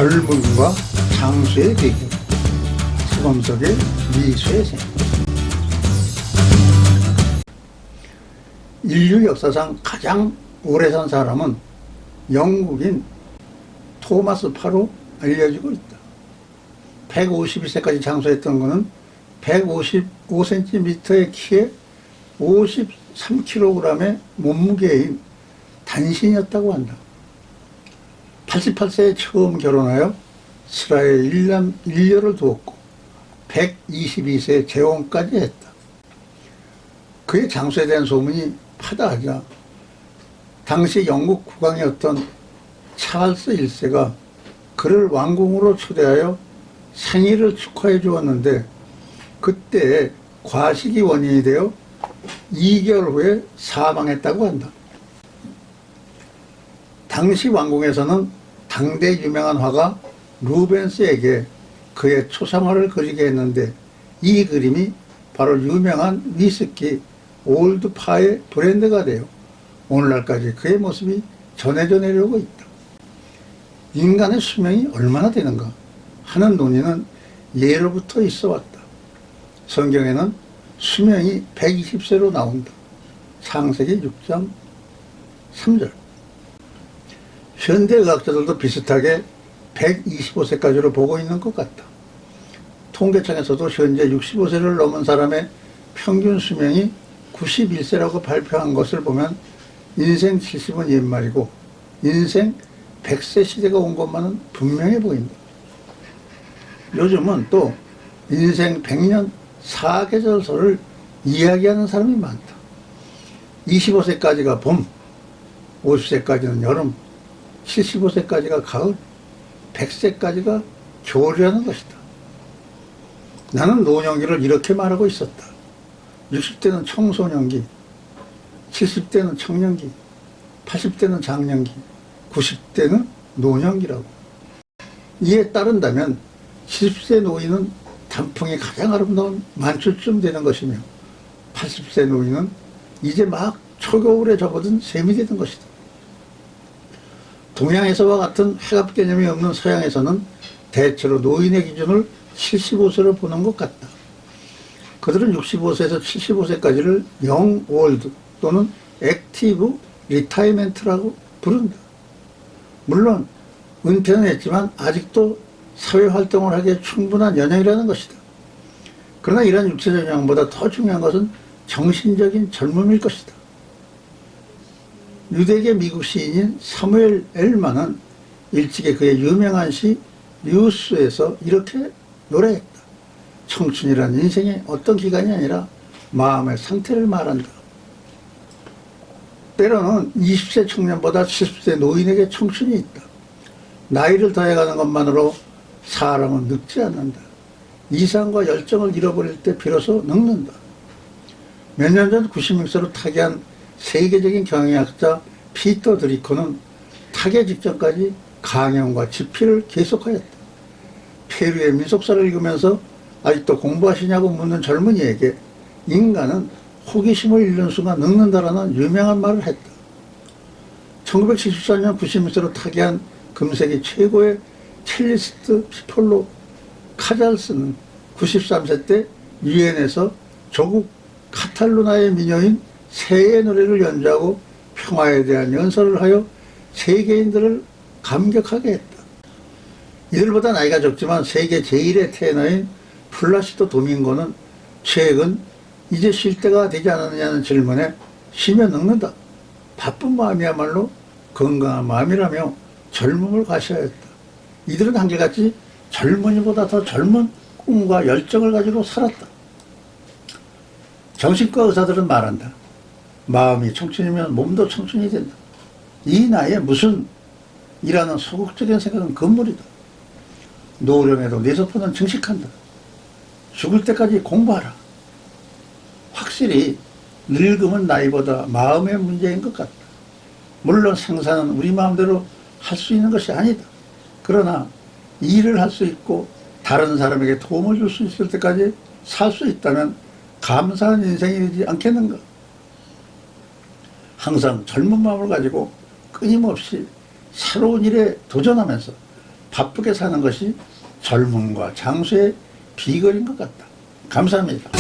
젊음과 장수의 비교, 시범 속의 미수의 생. 인류 역사상 가장 오래 산 사람은 영국인 토마스 파로 알려지고 있다. 151세까지 장수했던 것은 155cm의 키에 53kg의 몸무게인 단신이었다고 한다. 88세에 처음 결혼하여 슬하에 1년을 두었고 122세에 재혼까지 했다. 그의 장수에 대한 소문이 파다하자 당시 영국 국왕이었던 찰스 1세가 그를 왕궁으로 초대하여 생일을 축하해 주었는데 그때 과식이 원인이 되어 2개월 후에 사망했다고 한다. 당시 왕궁에서는 당대 유명한 화가 루벤스에게 그의 초상화를 그리게 했는데 이 그림이 바로 유명한 위스키 올드파의 브랜드가 되어 오늘날까지 그의 모습이 전해져 내려오고 있다. 인간의 수명이 얼마나 되는가 하는 논의는 예로부터 있어 왔다. 성경에는 수명이 120세로 나온다. 창세기 6장 3절. 현대의학자들도 비슷하게 125세까지로 보고 있는 것 같다. 통계청에서도 현재 65세를 넘은 사람의 평균 수명이 91세라고 발표한 것을 보면 인생 70은 옛말이고 인생 100세 시대가 온 것만은 분명해 보인다. 요즘은 또 인생 100년 사계절설을 이야기하는 사람이 많다. 25세까지가 봄, 50세까지는 여름, 75세까지가 가을, 100세까지가 겨울이라는 것이다. 나는 노년기를 이렇게 말하고 있었다. 60대는 청소년기, 70대는 청년기, 80대는 장년기, 90대는 노년기라고. 이에 따른다면 70세 노인은 단풍이 가장 아름다운 만초쯤 되는 것이며 80세 노인은 이제 막 초겨울에 접어든 셈이 되는 것이다. 동양에서와 같은 회갑 개념이 없는 서양에서는 대체로 노인의 기준을 75세로 보는 것 같다. 그들은 65세에서 75세까지를 영 올드 또는 액티브 리타이먼트라고 부른다. 물론 은퇴는 했지만 아직도 사회활동을 하기에 충분한 연령이라는 것이다. 그러나 이런 육체적 연령보다 더 중요한 것은 정신적인 젊음일 것이다. 유대계 미국 시인인 사무엘 엘만은 일찍이 그의 유명한 시 류스에서 이렇게 노래했다. 청춘이란 인생의 어떤 기간이 아니라 마음의 상태를 말한다. 때로는 20세 청년보다 70세 노인에게 청춘이 있다. 나이를 더해가는 것만으로 사람은 늙지 않는다. 이상과 열정을 잃어버릴 때 비로소 늙는다. 몇 년 전 96세로 타계한 세계적인 경영학자 피터 드리커는 타계 직전까지 강연과 집필을 계속하였다. 페루의 민속사를 읽으면서 아직도 공부하시냐고 묻는 젊은이에게 인간은 호기심을 잃는 순간 늙는다라는 유명한 말을 했다. 1974년 96세로 타계한 금세기 최고의 첼리스트 피폴로 카잘스는 93세 때 유엔에서 조국 카탈루나의 민요인 새의 노래를 연주하고 평화에 대한 연설을 하여 세계인들을 감격하게 했다. 이들보다 나이가 적지만 세계 제1의 테너인 플라시도 도밍고는 최근 이제 쉴 때가 되지 않았느냐는 질문에 쉬면 늙는다. 바쁜 마음이야말로 건강한 마음이라며 젊음을 과시하였다. 이들은 한결같이 젊은이보다 더 젊은 꿈과 열정을 가지고 살았다. 정신과 의사들은 말한다. 마음이 청춘이면 몸도 청춘이 된다. 이 나이에 무슨 이라는 소극적인 생각은 건물이다. 노령에도 뇌세포는 증식한다. 죽을 때까지 공부하라. 확실히 늙음은 나이보다 마음의 문제인 것 같다. 물론 생사는 우리 마음대로 할 수 있는 것이 아니다. 그러나 일을 할 수 있고 다른 사람에게 도움을 줄 수 있을 때까지 살 수 있다면 감사한 인생이 되지 않겠는가. 항상 젊은 마음을 가지고 끊임없이 새로운 일에 도전하면서 바쁘게 사는 것이 젊음과 장수의 비결인 것 같다. 감사합니다.